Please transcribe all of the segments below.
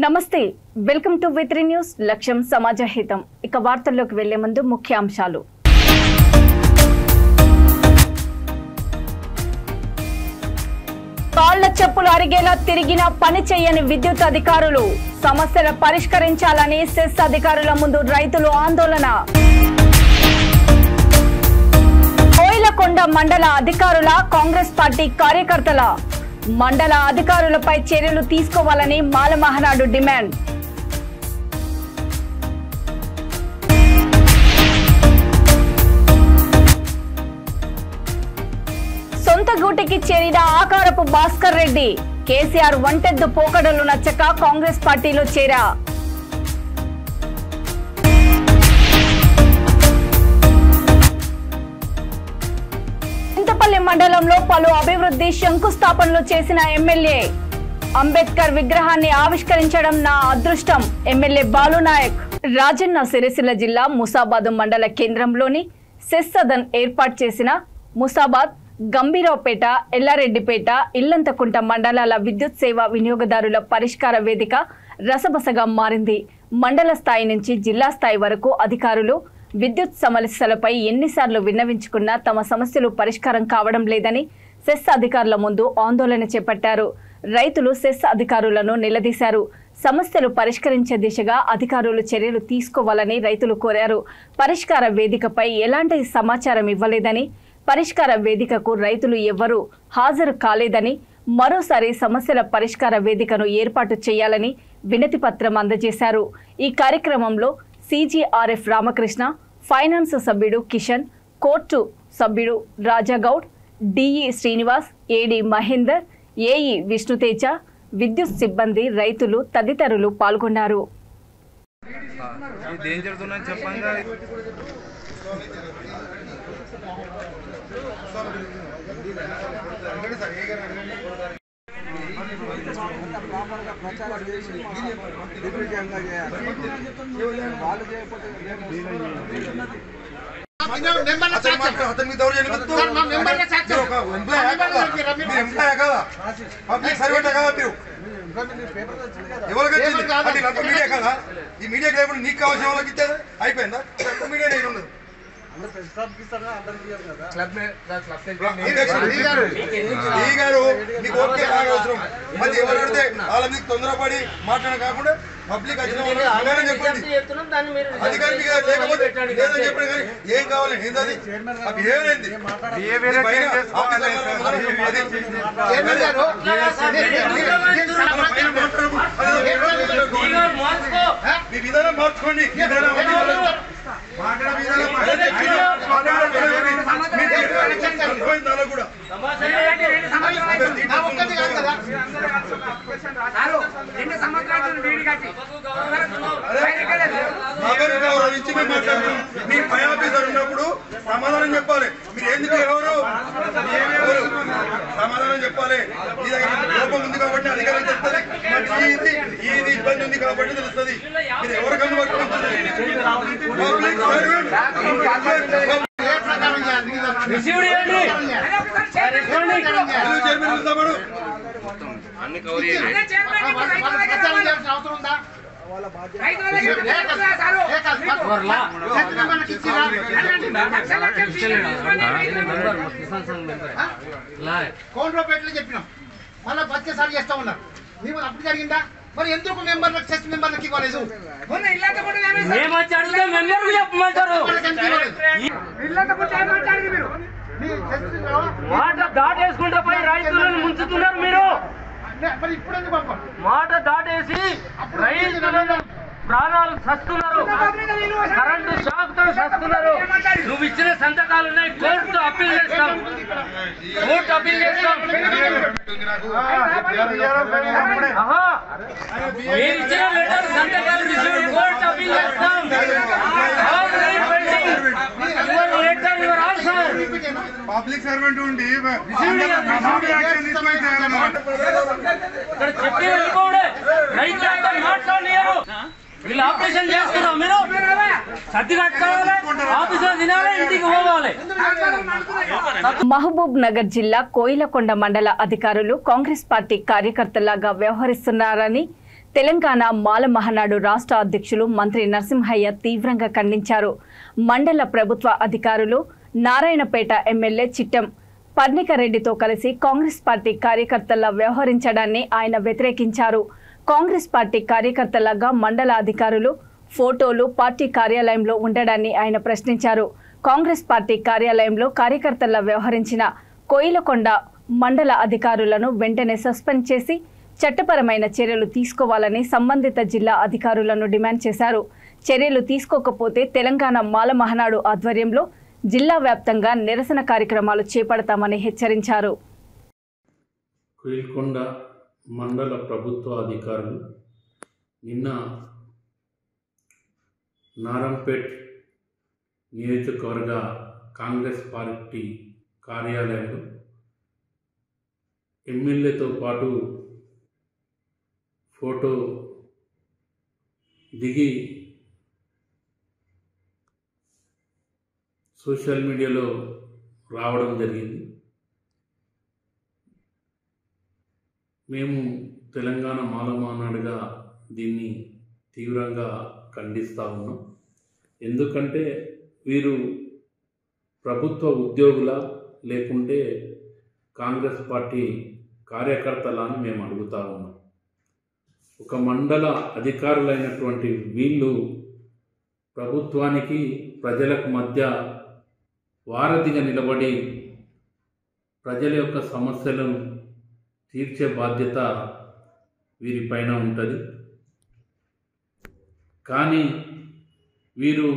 నమస్తే welcome to వి3 news లక్ష్యం సమాజ హితం ఇక వార్తల్లోకి వెళ్లే ముందు ముఖ్యాంశాలు కాళ్ళ చెప్పులు అరిగేలా తిరిగిన పని చేయని విద్యుత్ అధికారులు సమస్యల పరిష్కరించాలని సెస్ అధికారుల ముందు రైతులు ఆందోళన కోయిలకొండ మండల అధికారుల కాంగ్రెస్ పార్టీ కార్యకర్తల మండల అధికారులపై చర్యలు తీసుకోవాలని మాల మహానాడు డిమాండ్ సొంత గూటికి చేరిన ఆకారపు భాస్కర్ రెడ్డి కేసీఆర్ వంటెద్దు పోకడలు నచ్చక కాంగ్రెస్ పార్టీలో చేరా చింతపల్లి మండలంలో పలు అభివృద్ధి శంకుస్థాపనలు చేసిన ఎమ్మెల్యే అంబేద్కర్ విగ్రహాన్ని ఆవిష్కరించడం నా అదృష్టం ఎమ్మెల్యే బాలునాయక్ రాజన్న సిరిసిల్ల జిల్లా ముసాబాద్ మండల కేంద్రంలోని సెస్ సదన్ ఏర్పాటు చేసిన ముసాబాద్ గంభీరావుపేట ఎల్లారెడ్డిపేట ఇల్లంతకుంట మండలాల విద్యుత్ సేవ వినియోగదారుల పరిష్కార వేదిక రసబసగా మారింది. మండల స్థాయి నుంచి జిల్లా స్థాయి వరకు అధికారులు విద్యుత్ సమస్యలపై ఎన్నిసార్లు విన్నవించుకున్నా తమ సమస్యలు పరిష్కారం కావడం లేదని సెస్ అధికారుల ముందు ఆందోళన చేపట్టారు. రైతులు సెస్ అధికారులను నిలదీశారు. సమస్యలు పరిష్కరించే దిశగా అధికారులు చర్యలు తీసుకోవాలని రైతులు కోరారు. పరిష్కార వేదికపై ఎలాంటి సమాచారం ఇవ్వలేదని, పరిష్కార వేదికకు రైతులు ఎవ్వరూ హాజరు కాలేదని, మరోసారి సమస్యల పరిష్కార వేదికను ఏర్పాటు చేయాలని వినతి పత్రం అందజేశారు. ఈ కార్యక్రమంలో CGRF రామకృష్ణ, ఫైనాన్స్ సభ్యుడు కిషన్, కోర్టు సభ్యుడు Raja Goud, DE Srinivas, AD Mahender, AE Vishnu Teja, విద్యుత్ సిబ్బంది, రైతులు తదితరులు పాల్గొన్నారు. మీడియా నీకు కావాల్సిన వాళ్ళకి ఇచ్చేది అయిపోయిందా? మీడియా ఉండదు. నీకు ఓకే అవసరం మరి ఎవరు అడితే వాళ్ళ మీకు తొందరపడి మాట్లాడడం కాకుండా పబ్లిక్ వచ్చిన వాళ్ళని చెప్పండి. అధికారి లేకపోతే లేదని చెప్పండి. కానీ ఏం కావాలి ఏంటది ఏమైంది మీ విధానం మార్చుకోండి. మీ పై ఆఫీసర్ ఉన్నప్పుడు సమాధానం చెప్పాలి. మీరు ఎందుకు ఎవరు సమాధానం చెప్పాలి. మీ దగ్గర లోపం ఉంది కాబట్టి అధికారులు తెలుస్తుంది. ఇది ఇబ్బంది ఉంది కాబట్టి తెలుస్తుంది. మీరు ఎవరు కనుగొట్టుకుంటుంది అన్ని కవర్ కోండ్రోపేటలో చెప్పినాం. మళ్ళీ వచ్చేసారి చేస్తా ఉన్నారు. మేము అప్పుడు జరిగిందా? మరి ఎందుకు మెంబర్లకు సెస్ మెంబర్లకు ఇవ్వలేదు? మాట దాటేసుకుంటా పోయి రైతులను ముంచుతున్నారు మీరు. మరి ఇప్పుడు ఎందుకు పంపం? మాట దాటేసి రైతులను ప్రాణాలు సస్తున్నారు, కరెంటు షాక్ తో సస్తున్నారు. నువ్వు ఇచ్చిన సంతకాలు ఉన్నాయి. కోర్టు అప్పీల్ చేస్తాం. మీరు ఇచ్చిన లెటర్ సంతకాలు రిసీవ్ కోర్టు అప్పీల్ చేస్తాం. పబ్లిక్ సర్వెంట్ ఉండి చెప్పి వెళ్ళిపోవడే. రైతులంతా మాట్లాడలేరు. వీళ్ళు ఆపరేషన్ చేస్తున్నారు. మీరు సర్ది కట్టుకోవాలి, ఆఫీసులో తినాలి, ఇంటికి పోవాలి. మహబూబ్ నగర్ జిల్లా కోయిలకొండ మండల అధికారులు కాంగ్రెస్ పార్టీ కార్యకర్తలాగా వ్యవహరిస్తున్నారని తెలంగాణ మాల మహానాడు రాష్ట్ర అధ్యక్షులు మంత్రి నరసింహయ్య తీవ్రంగా ఖండించారు. మండల ప్రభుత్వ అధికారులు నారాయణపేట ఎమ్మెల్యే చిట్టం పర్ణికరెడ్డితో కలిసి కాంగ్రెస్ పార్టీ కార్యకర్తల వ్యవహరించడాన్ని ఆయన వ్యతిరేకించారు. కాంగ్రెస్ పార్టీ కార్యకర్తలాగా మండల అధికారులు ఫోటోలు పార్టీ కార్యాలయంలో ఉండడాన్ని ఆయన ప్రశ్నించారు. కాంగ్రెస్ పార్టీ కార్యాలయంలో కార్యకర్తల వ్యవహరించిన కోయిలకొండ మండల అధికారులను వెంటనే సస్పెండ్ చేసి చట్టపరమైన చర్యలు తీసుకోవాలని సంబంధిత జిల్లా అధికారులను డిమాండ్ చేశారు. చర్యలు తీసుకోకపోతే తెలంగాణ మాల మహానాడు ఆధ్వర్యంలో జిల్లా వ్యాప్తంగా నిరసన కార్యక్రమాలు చేపడతామని హెచ్చరించారు. కోయిల్కొండ మండల ప్రభుత్వ అధికారులు నిన్న నారంపేట్ నియోజకవర్గ కాంగ్రెస్ పార్టీ కార్యాలయంలో ఎమ్మెల్యేతో పాటు ఫోటో దిగి సోషల్ మీడియాలో రావడం జరిగింది. మేము తెలంగాణ మాల మహానాడుగా దీన్ని తీవ్రంగా ఖండిస్తూ ఉన్నాం. ఎందుకంటే వీరు ప్రభుత్వ ఉద్యోగుల లేకుంటే కాంగ్రెస్ పార్టీ కార్యకర్తల అని మేము అడుగుతా ఉన్నాం. ఒక మండల అధికారులైనటువంటి వీళ్ళు ప్రభుత్వానికి ప్రజలకు మధ్య వారధిగా నిలబడి ప్రజల యొక్క సమస్యలను తీర్చే బాధ్యత వీరిపైన ఉంటుంది. కానీ వీరు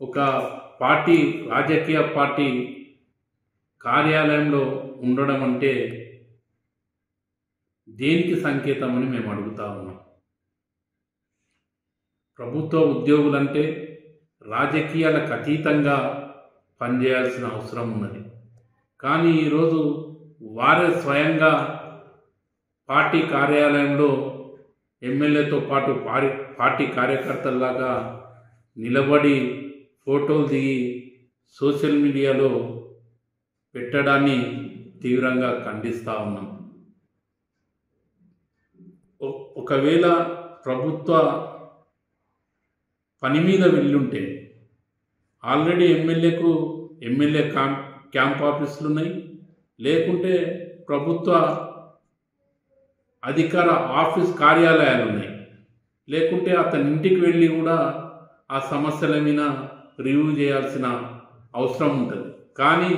ఒక పార్టీ రాజకీయ పార్టీ కార్యాలయంలో ఉండడం అంటే దేనికి సంకేతమని మేము అడుగుతా ఉన్నాం. ప్రభుత్వ ఉద్యోగులంటే రాజకీయాలకు అతీతంగా పనిచేయాల్సిన అవసరం ఉన్నది. కానీ ఈరోజు వారే స్వయంగా పార్టీ కార్యాలయంలో ఎమ్మెల్యేతో పాటు పార్టీ కార్యకర్తల్లాగా నిలబడి ఫోటోలు దిగి సోషల్ మీడియాలో పెట్టడాన్ని తీవ్రంగా ఖండిస్తూ ఉన్నాం. ఒకవేళ ప్రభుత్వ పని మీద వెళ్ళుంటే ఆల్రెడీ ఎమ్మెల్యే క్యాంప్ ఆఫీసులు ఉన్నాయి, లేకుంటే ప్రభుత్వ అధికార ఆఫీస్ కార్యాలయాలు ఉన్నాయి, లేకుంటే అతని ఇంటికి వెళ్ళి కూడా ఆ సమస్యల మీద రివ్యూ చేయాల్సిన అవసరం ఉంటుంది. కానీ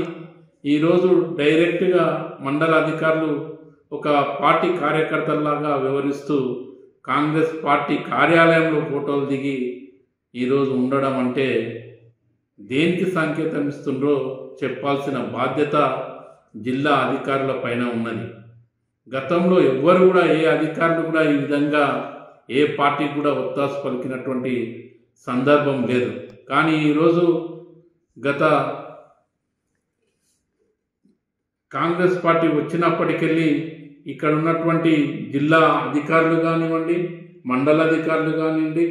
ఈరోజు డైరెక్ట్గా మండల అధికారులు ఒక పార్టీ కార్యకర్తల్లాగా వ్యవహరిస్తూ కాంగ్రెస్ పార్టీ కార్యాలయంలో ఫోటోలు దిగి ఈరోజు ఉండడం అంటే దేనికి సంకేతం ఇస్తుండ్రో చెప్పాల్సిన బాధ్యత జిల్లా అధికారుల పైన ఉన్నది. గతంలో ఎవ్వరు కూడా ఏ అధికారులు కూడా ఈ విధంగా ఏ పార్టీ కూడా ఒత్తాసు పలికినటువంటి సందర్భం లేదు. కానీ ఈరోజు గత కాంగ్రెస్ పార్టీ వచ్చినప్పటికెళ్ళి ఇక్కడ ఉన్నటువంటి జిల్లా అధికారులు కానివ్వండి, మండల అధికారులు కానివ్వండి,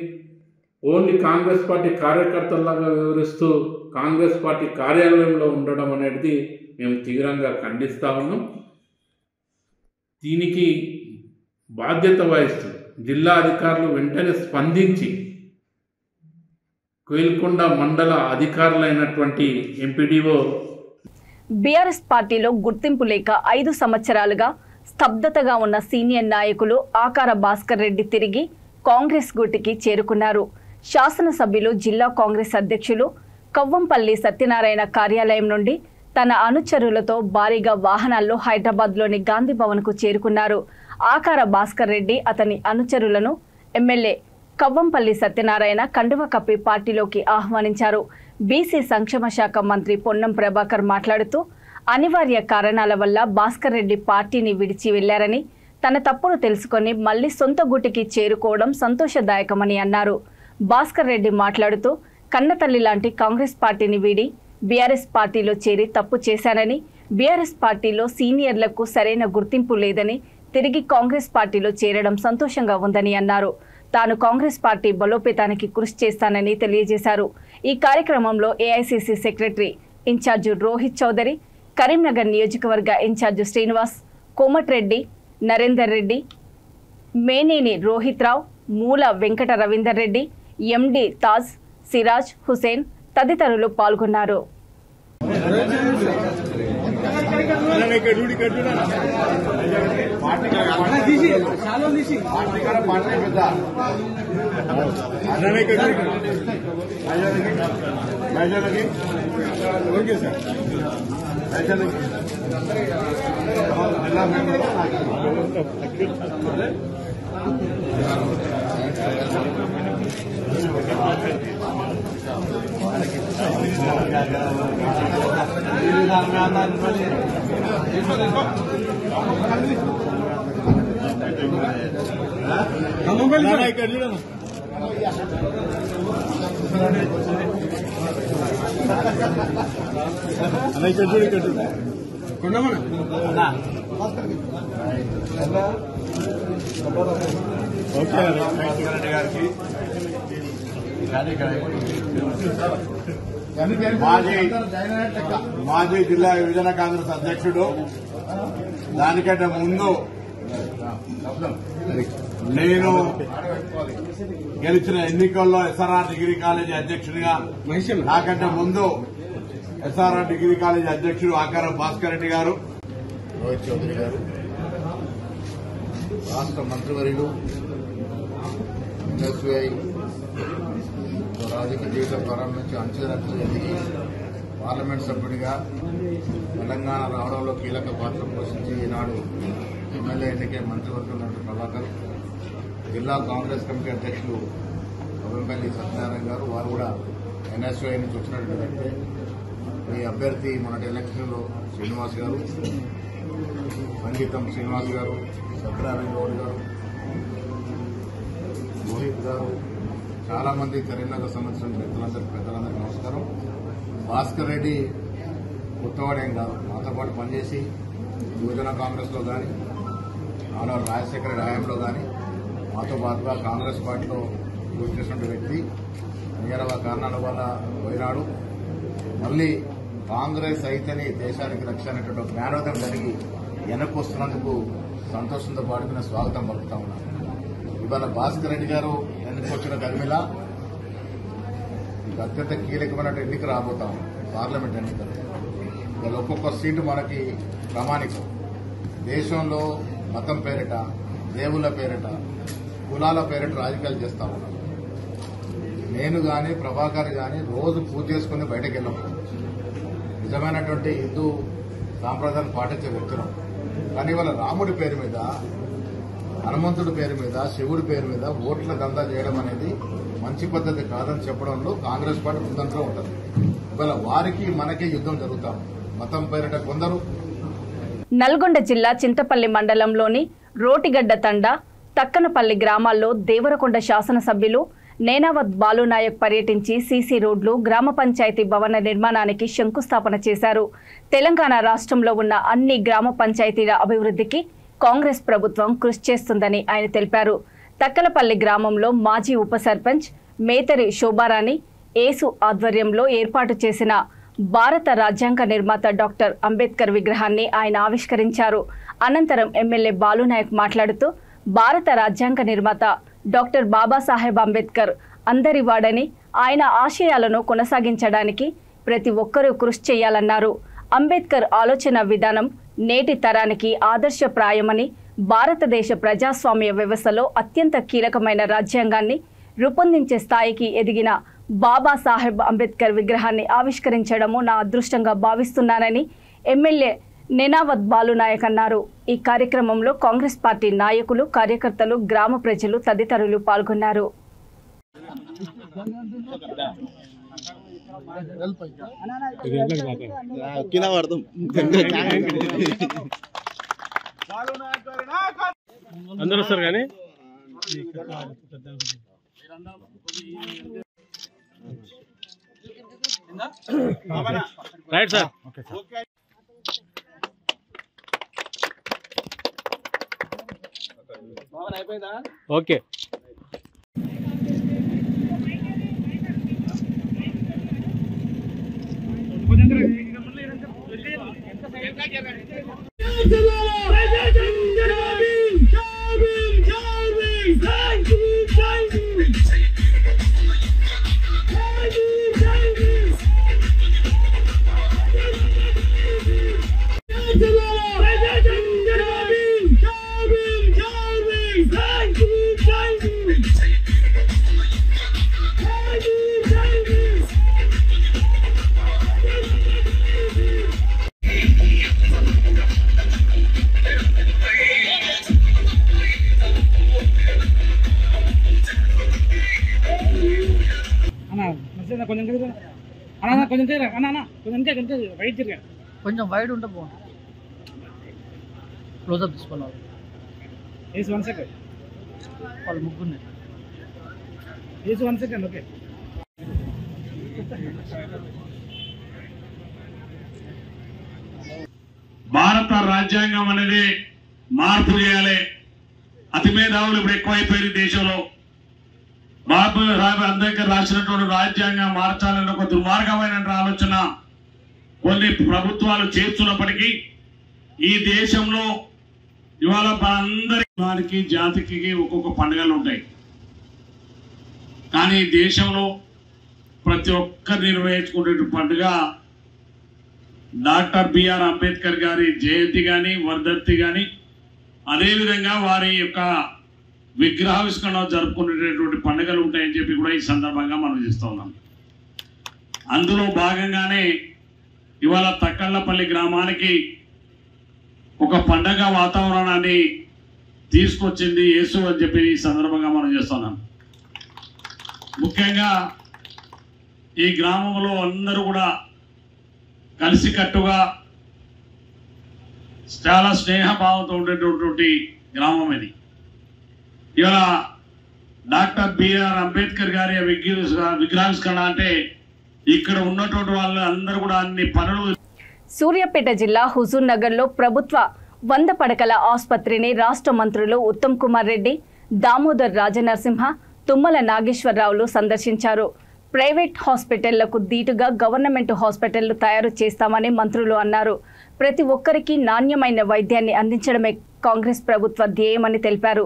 ఓన్లీ కాంగ్రెస్ పార్టీ కార్యకర్తల్లాగా వివరిస్తూ కాంగ్రెస్ పార్టీ కార్యాలయంలో ఉండడం అనేది మేము తీవ్రంగా ఖండిస్తూ ఉన్నాం. దీనికి బాధ్యత వహిస్తూ జిల్లా అధికారులు వెంటనే స్పందించి కోయిల్కొండ మండల అధికారులైనటువంటి ఎంపీడీఓ బీఆర్ఎస్ పార్టీలో గుర్తింపు లేక 5 సంవత్సరాలుగా స్తబ్దతగా ఉన్న సీనియర్ నాయకులు ఆకార భాస్కర్ రెడ్డి తిరిగి కాంగ్రెస్ గూటికి చేరుకున్నారు. శాసనసభ్యులు జిల్లా కాంగ్రెస్ అధ్యక్షులు కవ్వంపల్లి సత్యనారాయణ కార్యాలయం నుండి తన అనుచరులతో భారీగా వాహనాల్లో హైదరాబాద్లోని గాంధీ భవన్కు చేరుకున్నారు. ఆకార భాస్కర్ రెడ్డి అతని అనుచరులను ఎమ్మెల్యే కవ్వంపల్లి సత్యనారాయణ కండువ కప్పి పార్టీలోకి ఆహ్వానించారు. బీసీ సంక్షేమ శాఖ మంత్రి పొన్నం ప్రభాకర్ మాట్లాడుతూ అనివార్య కారణాల వల్ల భాస్కర్ రెడ్డి పార్టీని విడిచి వెళ్లారని, తన తప్పును తెలుసుకొని మళ్లీ సొంత గూటికి చేరుకోవడం సంతోషదాయకమని అన్నారు. భాస్కర్ రెడ్డి మాట్లాడుతూ కన్నతల్లి లాంటి కాంగ్రెస్ పార్టీని వీడి బీఆర్ఎస్ పార్టీలో చేరి తప్పు చేశానని, బీఆర్ఎస్ పార్టీలో సీనియర్లకు సరైన గుర్తింపు లేదని, తిరిగి కాంగ్రెస్ పార్టీలో చేరడం సంతోషంగా ఉందని అన్నారు. తాను కాంగ్రెస్ పార్టీ బలోపేతానికి కృషి చేస్తానని తెలియజేశారు. ఈ కార్యక్రమంలో AICC secretary incharge Rohit Chaudhary, Karimnagar నియోజకవర్గ ఇన్ఛార్జ్ శ్రీనివాస్, కోమటిరెడ్డి, నరేందర్ రెడ్డి, మేనేని రోహిత్ రావు, మూల వెంకట రవీందర్ రెడ్డి, ఎండి తాజ్, సిరాజ్ హుసేన్ తదితరులు పాల్గొన్నారు. మాజీ జిల్లా యువజన కాంగ్రెస్ అధ్యక్షుడు, దానికంటే ముందు నేను గెలిచిన ఎన్నికల్లో ఎస్ఆర్ఆర్ డిగ్రీ కాలేజీ అధ్యక్షుడిగా, నాకంటే ముందు ఎస్ఆర్ఆర్ డిగ్రీ కాలేజీ అధ్యక్షుడు ఆకారం భాస్కర్ రెడ్డి గారు, రోహిత్ చౌదరి గారు, రాష్ట్ర మంత్రివర్యులు, ఎస్బీఐ రాజకీయ జీవితం ప్రారంభించి అంచెలంచెలు ఎదిగి పార్లమెంట్ సభ్యుడిగా తెలంగాణ రావడంలో కీలక పాత్ర పోషించి ఈనాడు ఎమ్మెల్యే ఎన్నికే మంత్రివర్గం ప్రభాకర్, జిల్లా కాంగ్రెస్ కమిటీ అధ్యక్షులు అవంపల్లి సత్యనారాయణ గారు, వారు కూడా ఎన్ఎస్వై నుంచి వచ్చినటువంటి వ్యక్తి. ఈ అభ్యర్థి మొన్నటి ఎలక్షన్లో శ్రీనివాస్ గారు, సంగీతం శ్రీనివాస్ గారు, సత్యనారాయణ గౌడ్ గారు, రోహిత్ గారు, చాలా మంది కరీంనగర్ సంబంధించిన పెద్దలందరికీ నమస్కారం. భాస్కర్ రెడ్డి కొత్తవాడేం కాదు, మాతో పాటు పనిచేసి యువజన కాంగ్రెస్లో కానీ, ఆనాడు రాజశేఖర హయాంలో కానీ మాతో పాటుగా కాంగ్రెస్ పార్టీలో యూజ్ చేసినటువంటి వ్యక్తి. అనివార్య కారణాల వల్ల పోయినాడు. మళ్లీ కాంగ్రెస్ అయితేనే దేశానికి రక్ష అనేటువంటి జ్ఞానోదయం జరిగి వెనక్కి వస్తున్నందుకు సంతోషంతో పాటుకున్న స్వాగతం పలుకుతా ఉన్నాను. ఇవాళ భాస్కర్ రెడ్డి గారు ఎన్నికొచ్చిన గర్మిల అత్యంత కీలకమైన ఎన్నిక రాబోతా ఉంది, పార్లమెంట్ ఎన్నికలు. ఇవాళ ఒక్కొక్క సీటు మనకి ప్రామాణికం. దేశంలో మతం పేరిట, దేవుళ్ళ పేరిట, కులాల పేరిట రాజకీయాలు చేస్తా ఉన్నాం. నేను కానీ ప్రభాకర్ కానీ రోజు పూజ చేసుకుని బయటకు వెళ్ళాం. నిజమైనటువంటి హిందూ సాంప్రదాయం పాటించే వ్యక్తులం. కానీ ఇవాళ రాముడి పేరు మీద, హనుమంతుడి పేరు మీద, శివుడి పేరు మీద ఓట్ల దందా చేయడం అనేది మంచి పద్ధతి కాదని చెప్పడంలో కాంగ్రెస్ పార్టీ ముందంట్లో ఉంటుంది. ఇవాళ వారికి మనకి యుద్ధం జరుగుతాం. మతం పేరిట కొందరు. నల్గొండ జిల్లా చింతపల్లి మండలంలోని రోటిగడ్డ తండ, తక్కనపల్లి గ్రామాల్లో దేవరకొండ శాసనసభ్యులు నేనావత్ బాలునాయక్ పర్యటించి సీసీ రోడ్లు, గ్రామ పంచాయతీ భవన నిర్మాణానికి శంకుస్థాపన చేశారు. తెలంగాణ రాష్ట్రంలో ఉన్న అన్ని గ్రామ పంచాయతీల అభివృద్ధికి కాంగ్రెస్ ప్రభుత్వం కృషి చేస్తుందని ఆయన తెలిపారు. తక్కలపల్లి గ్రామంలో మాజీ ఉప సర్పంచ్ మేతరి శోభారాణి ఏసు ఆధ్వర్యంలో ఏర్పాటు చేసిన భారత రాజ్యాంగ నిర్మాత డాక్టర్ అంబేద్కర్ విగ్రహాన్ని ఆయన ఆవిష్కరించారు. అనంతరం ఎమ్మెల్యే బాలునాయక్ మాట్లాడుతూ భారత రాజ్యాంగ నిర్మాత డాక్టర్ బాబాసాహెబ్ అంబేద్కర్ అందరివాడని, ఆయన ఆశయాలను కొనసాగించడానికి ప్రతి ఒక్కరూ కృషి చేయాలన్నారు. అంబేద్కర్ ఆలోచన విధానం నేటి తరానికి ఆదర్శప్రాయమని, భారతదేశ ప్రజాస్వామ్య వ్యవస్థలో అత్యంత కీలకమైన రాజ్యాంగాన్ని రూపొందించే స్థాయికి ఎదిగిన బాబాసాహెబ్ అంబేద్కర్ విగ్రహాన్ని ఆవిష్కరించడము నా అదృష్టంగా భావిస్తున్నానని ఎమ్మెల్యే నేనావత్ బాలునాయక్ అన్నారు. ఈ కార్యక్రమంలో కాంగ్రెస్ పార్టీ నాయకులు, కార్యకర్తలు, గ్రామ ప్రజలు తదితరులు పాల్గొన్నారు. అందరూ వస్తారు కానీ రైట్ సార్. ఓకే. కొంచెం వైడ్ ఉంటే బాగుంటుంది. క్లోజప్ తీసుకున్నారు వాళ్ళు ముగ్గురు. ఓకే. భారత రాజ్యాంగం అనేది మార్పు చేయాలి. అతి మేధావులు ఇప్పుడు ఎక్కువైపోయింది దేశంలో. బాబాసాహెబ్ అంబేద్కర్ రాసినటువంటి రాజ్యాంగం మార్చాలని ఒక దుర్మార్గమైన ఆలోచన కొన్ని ప్రభుత్వాలు చేస్తున్నప్పటికీ ఈ దేశంలో ఇవాళ అందరికి జాతికి ఒక్కొక్క పండుగలు ఉంటాయి. కానీ దేశంలో ప్రతి ఒక్కరు నిర్వహించుకునే పండుగ డాక్టర్ బిఆర్ అంబేద్కర్ గారి జయంతి కానీ వర్ధంతి కానీ అదేవిధంగా వారి యొక్క విగ్రహావిష్కరణ జరుపుకునేటటువంటి పండుగలు ఉంటాయని చెప్పి కూడా ఈ సందర్భంగా మనం చేస్తూ ఉన్నాం. అందులో భాగంగానే ఇవాళ తక్కళ్లపల్లి గ్రామానికి ఒక పండగ వాతావరణాన్ని తీసుకొచ్చింది యేసు అని చెప్పి ఈ సందర్భంగా మనం చేస్తున్నాం. ముఖ్యంగా ఈ గ్రామంలో అందరూ కూడా కలిసికట్టుగా చాలా స్నేహభావంతో ఉండేటటువంటి గ్రామం ఇది. ఇవాళ డాక్టర్ బిఆర్ అంబేద్కర్ గారి విగ్రహావిష్కరణ అంటే ఇక్కడ ఉన్నటువంటి వాళ్ళు అందరూ కూడా అన్ని పనులు. సూర్యాపేట జిల్లా హుజూర్ నగర్ లో ప్రభుత్వ 100 పడకల ఆసుపత్రిని రాష్ట్ర మంత్రులు ఉత్తమ్ కుమార్ రెడ్డి, దామోదర్ రాజనరసింహ, తుమ్మల నాగేశ్వరరావులు సందర్శించారు. ప్రైవేట్ హాస్పిటళ్లకు దీటుగా గవర్నమెంట్ హాస్పిటళ్లు తయారు చేస్తామని మంత్రులు అన్నారు. ప్రతి ఒక్కరికి నాణ్యమైన వైద్యాన్ని అందించడమే కాంగ్రెస్ ప్రభుత్వ ధ్యేయమని తెలిపారు.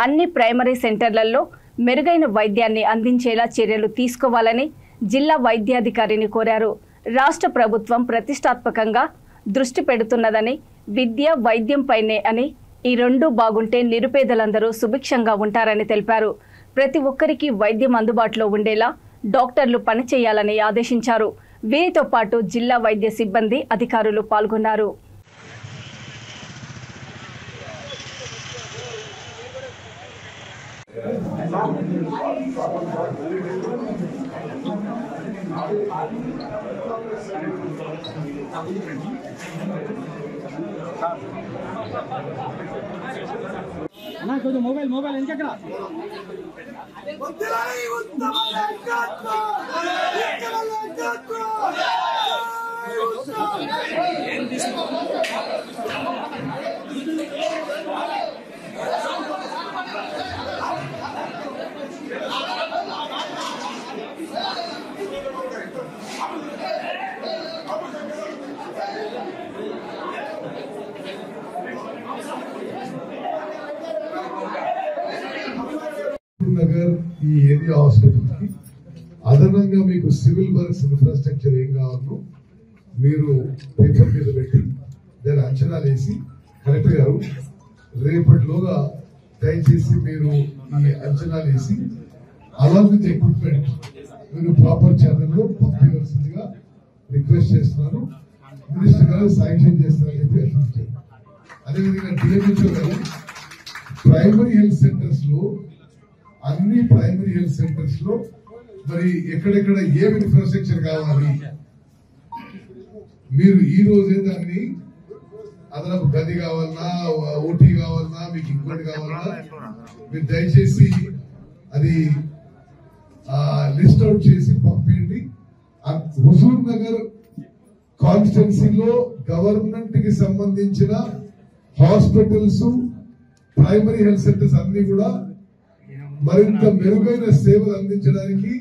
అన్ని ప్రైమరీ సెంటర్లలో మెరుగైన వైద్యాన్ని అందించేలా చర్యలు తీసుకోవాలని జిల్లా వైద్యాధికారిని కోరారు. రాష్ట్ర ప్రభుత్వం ప్రతిష్టాత్మకంగా దృష్టి పెడుతున్నదని, విద్య వైద్యంపైనే అని, ఈ రెండూ బాగుంటే నిరుపేదలందరూ సుభిక్షంగా ఉంటారని తెలిపారు. ప్రతి ఒక్కరికి వైద్యం అందుబాటులో ఉండేలా డాక్టర్లు పనిచేయాలని ఆదేశించారు. వీరితో పాటు జిల్లా వైద్య సిబ్బంది, అధికారులు పాల్గొన్నారు. కొంచెం మొబైల్ ఇంకెక్కడ నగర్ ఈ ఏరియా హాస్పిటల్ కి అదనంగా మీకు సివిల్ వర్క్స్ ఇన్ఫ్రాస్ట్రక్చర్ ఏం కావాలో మీరు పేపర్ మీద పెట్టి దాన్ని అంచనాలు వేసి కలెక్టర్ గారు రేపటిలోగా దయచేసి మీరు ఈ అంచనాలు వేసి అలాంగ్ విత్ ఎక్విప్మెంట్ మీరు ప్రాపర్ ఛానల్లో పంపించవలసిందిగా రిక్వెస్ట్ చేస్తున్నాను. మినిస్టర్ గారు శాంక్షన్ చేస్తారని చెప్పి అసలు అదేవిధంగా డిఎంహెచ్ఓ గారు ప్రైమరీ హెల్త్ సెంటర్స్ లో అన్ని ప్రైమరీ హెల్త్ సెంటర్స్ లో మరి ఎక్కడెక్కడ ఏం ఇన్ఫ్రాస్ట్రక్చర్ కావాలి మీరు ఈ రోజే దాన్ని అదనపు గది కావాలన్నా ఓటీ కావాలన్నా మీకు ఇంకోటి కావాలన్నా మీరు దయచేసి అది లిస్ట్ అవుట్ చేసి పంపించండి. హుజూర్ నగర్ కాన్స్టిట్యున్సీలో గవర్నమెంట్ కి సంబంధించిన హాస్పిటల్స్, ప్రైమరీ హెల్త్ సెంటర్స్ అన్ని కూడా మరింత మెరుగైన సేవలు అందించడానికి,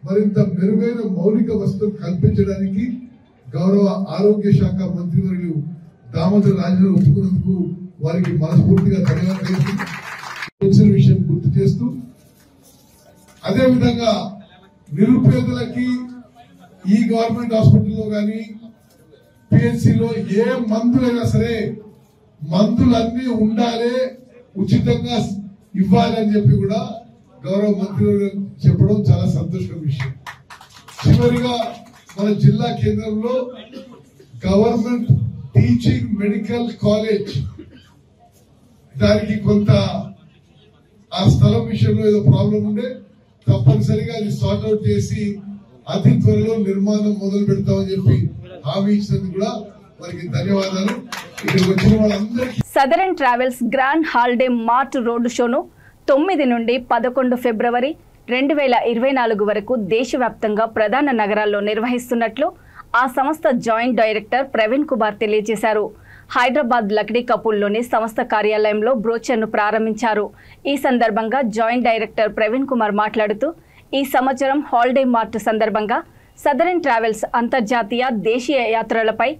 మరింత మెరుగైన మౌలిక వసతులు కల్పించడానికి గౌరవ ఆరోగ్య శాఖ మంత్రివర్యులు దామోదర్ రాజనరసింహ ఒప్పుకున్నందుకు వారికి మనస్ఫూర్తిగా ధన్యవాదాలు విషయం గుర్తు చేస్తూ అదేవిధంగా నిరుపేదలకి ఈ గవర్నమెంట్ హాస్పిటల్లో కానీ పిహెచ్సిలో ఏ మందులైనా సరే మందులన్నీ ఉండాలి, ఉచితంగా ఇవ్వాలని చెప్పి కూడా గౌరవ మంత్రి చెప్పడం చాలా సంతోషకర విషయం. చివరిగా మన జిల్లా కేంద్రంలో గవర్నమెంట్ టీచింగ్ మెడికల్ కాలేజ్ దానికి కొంత ఆ స్థలం విషయంలో ఏదో ప్రాబ్లం ఉండే తప్పనిసరిగా అది సార్ట్ అవుట్ చేసి అతి త్వరలో నిర్మాణం మొదలు పెడతామని చెప్పి హామీ ఇచ్చినందుకు కూడా వారికి ధన్యవాదాలు. ఇక్కడికి వచ్చిన వాళ్ళందరికీ southern travels grand holiday mart road షోను 9 నుండి 11 ఫిబ్రవరి 2024 వరకు దేశవ్యాప్తంగా ప్రధాన నగరాల్లో నిర్వహిస్తున్నట్లు ఆ సంస్థ జాయింట్ డైరెక్టర్ ప్రవీణ్ కుమార్ తెలియజేశారు. హైదరాబాద్ లక్డీ కపూల్లోని సంస్థ కార్యాలయంలో బ్రోచర్ను ప్రారంభించారు. ఈ సందర్భంగా జాయింట్ డైరెక్టర్ ప్రవీణ్ కుమార్ మాట్లాడుతూ ఈ సంవత్సరం హాలిడే మార్ట్ సందర్భంగా సదరన్ ట్రావెల్స్ అంతర్జాతీయ దేశీయ యాత్రలపై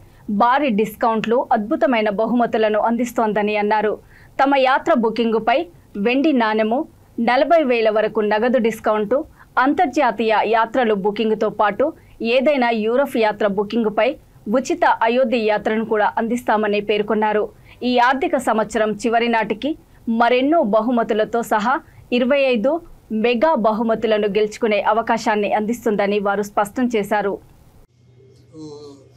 భారీ డిస్కౌంట్లు, అద్భుతమైన బహుమతులను అందిస్తోందని అన్నారు. తమ యాత్ర బుకింగుపై వెండి నాణెము, 40,000 వరకు నగదు డిస్కౌంటు, అంతర్జాతీయ యాత్రలు బుకింగ్తో పాటు ఏదైనా యూరప్ యాత్ర బుకింగుపై ఉచిత అయోధ్య యాత్రను కూడా అందిస్తామని పేర్కొన్నారు. ఈ ఆర్థిక సంవత్సరం చివరి నాటికి మరెన్నో బహుమతులతో సహా 25 మెగా బహుమతులను గెలుచుకునే అవకాశాన్ని అందిస్తుందని వారు స్పష్టం చేశారు.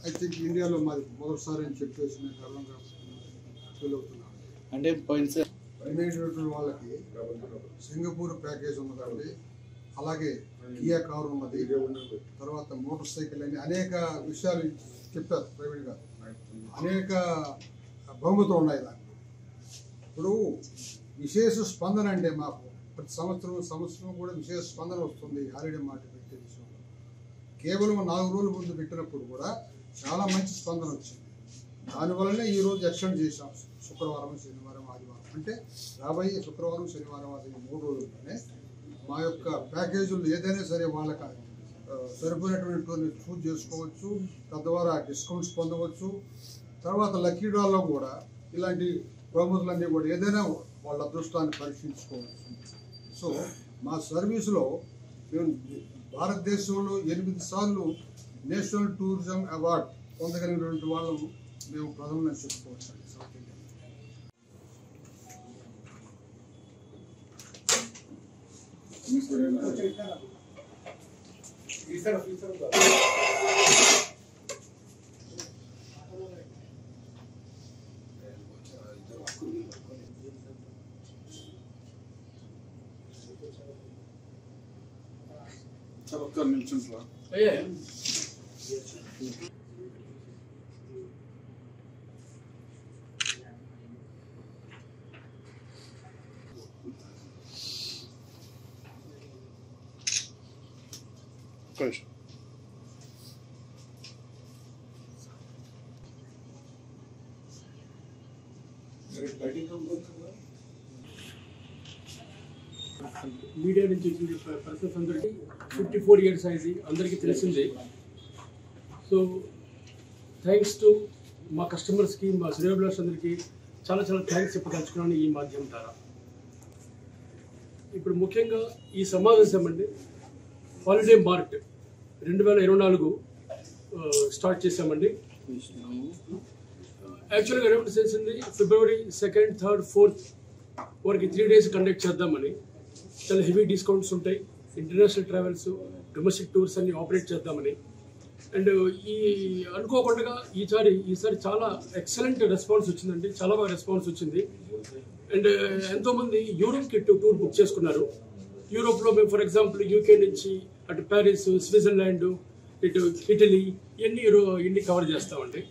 ఐ థింక్ ఇండియాలో మాది మొదటిసారి అని చెప్పేసి నేను గర్వంగా ఫీల్ అవుతున్నాను. అంటే ప్రైవేట్ వాళ్ళకి సింగపూర్ ప్యాకేజ్ ఉన్నదండి, అలాగే కియా కారు ఉన్నది, తర్వాత మోటార్ సైకిల్ అని అనేక విషయాలు చెప్పారు ప్రైవేట్గా. అనేక బహుమతులు ఉన్నాయి దాంట్లో. ఇప్పుడు విశేష స్పందన అంటే మాకు ప్రతి సంవత్సరం కూడా విశేష స్పందన వస్తుంది. హాలిడే మార్ట్ పెట్టే విషయంలో కేవలం 4 రోజుల ముందు పెట్టినప్పుడు కూడా చాలా మంచి స్పందన వచ్చింది. దానివల్లనే ఈరోజు ఎక్స్టెండ్ చేశాం. శుక్రవారం, శనివారం, ఆదివారం అంటే రాబోయే శుక్రవారం, శనివారం, ఆదివారం 3 రోజుల్లోనే మా యొక్క ప్యాకేజీలు ఏదైనా సరే వాళ్ళకి సరిపోయినటువంటి చూజ్ చేసుకోవచ్చు, తద్వారా డిస్కౌంట్స్ పొందవచ్చు. తర్వాత లక్కీ డ్రాలో కూడా ఇలాంటి బహుమతులన్నీ కూడా ఏదైనా వాళ్ళ అదృష్టాన్ని పరీక్షించుకోవచ్చు. సో మా సర్వీసులో మేము భారతదేశంలో 8 సార్లు నేషనల్ టూరిజం అవార్డు పొందగలిగినటువంటి వాళ్ళు మేము ప్రథమంగా చెప్పుకోవచ్చు. సౌత్ ఇండియా ఒక్క నిమిషం సార్. మీడియా నుంచి పర్సన్స్ అందరికీ 54 ఇయర్స్ అయింది, అందరికీ తెలిసిందే. సో థ్యాంక్స్ టు మా కస్టమర్స్కి, మా శ్రేయోభిలాష్ అందరికీ చాలా చాలా థ్యాంక్స్ చెప్పదలుచుకున్నాను ఈ మాధ్యమం ద్వారా. ఇప్పుడు ముఖ్యంగా ఈ సమావేశం అండి హాలిడే మార్ట్ 2024 స్టార్ట్ చేసామండి. యాక్చువల్గా రేపు చేసింది ఫిబ్రవరి 2nd, 3rd, 4th వరకు 3 days కండక్ట్ చేద్దామని. చాలా హెవీ డిస్కౌంట్స్ ఉంటాయి. ఇంటర్నేషనల్ ట్రావెల్స్, డొమెస్టిక్ టూర్స్ అన్ని ఆపరేట్ చేద్దామని. అండ్ ఈ అనుకోకుండా ఈసారి చాలా ఎక్సలెంట్ రెస్పాన్స్ వచ్చిందండి, చాలా బాగా రెస్పాన్స్ వచ్చింది. అండ్ ఎంతోమంది యూరోప్కి టూర్ బుక్ చేసుకున్నారు. యూరోప్లో మేము ఫర్ ఎగ్జాంపుల్ యూకే నుంచి అటు ప్యారిస్, స్విట్జర్లాండ్, ఇటు ఇటలీ ఇన్ని కవర్ చేస్తామండి.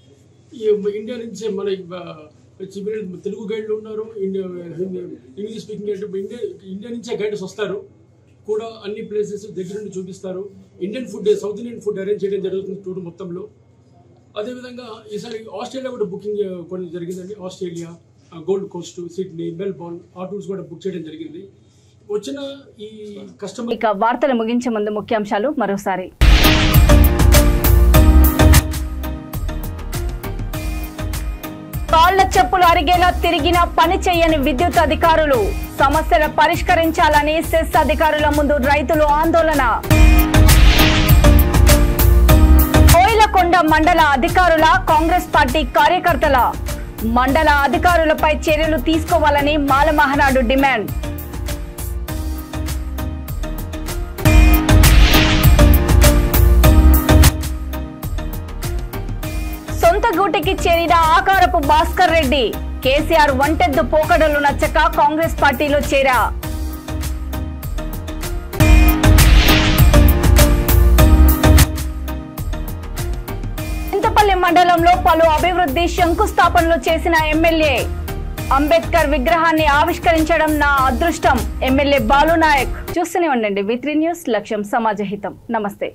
ఈ ఇండియా నుంచి మన తెలుగు గైడ్లు ఉన్నారు, ఇంగ్లీష్ స్పీకింగ్ ఇండియా నుంచే గైడ్స్ వస్తారు కూడా. అన్ని ప్లేసెస్ దగ్గర నుండి చూపిస్తారు. Indian food, south Indian food arrange చేయడం జరుగుతుంది టూర్ మొత్తంలో. అదేవిధంగా ఈసారి ఆస్ట్రేలియా కూడా బుకింగ్ కొన్ని జరిగిందండి. Australia, gold Coast, Sydney, Melbourne ఆ టూర్స్ కూడా బుక్ చేయడం జరిగింది. వచ్చిన ఈ కస్టమర్. ఇక వార్తలు ముగించే ముందు ముఖ్యాంశాలు మరోసారి. కాళ్ల చెప్పులు అరిగేలా తిరిగిన పని చేయని విద్యుత్ అధికారులు సమస్యల పరిష్కరించాలని సెస్ అధికారుల ముందు రైతులు ఆందోళన. కోయిలకొండ మండల అధికారుల కాంగ్రెస్ పార్టీ కార్యకర్తల మండల అధికారులపై చర్యలు తీసుకోవాలని మాల మహానాడు డిమాండ్. సొంత గూటికి చేరిన ఆకారపు భాస్కర్ రెడ్డి కేసీఆర్ వంటెద్దు పోకడలు నచ్చక కాంగ్రెస్ పార్టీలో చేరా. చింతపల్లి మండలంలో పలు అభివృద్ధి శంకుస్థాపనలు చేసిన ఎమ్మెల్యే. అంబేద్కర్ విగ్రహాన్ని ఆవిష్కరించడం నా అదృష్టం ఎమ్మెల్యే బాలు నాయక్. చూస్తూనే ఉండండి V3 న్యూస్, లక్ష్యం సమాజహితం. నమస్తే.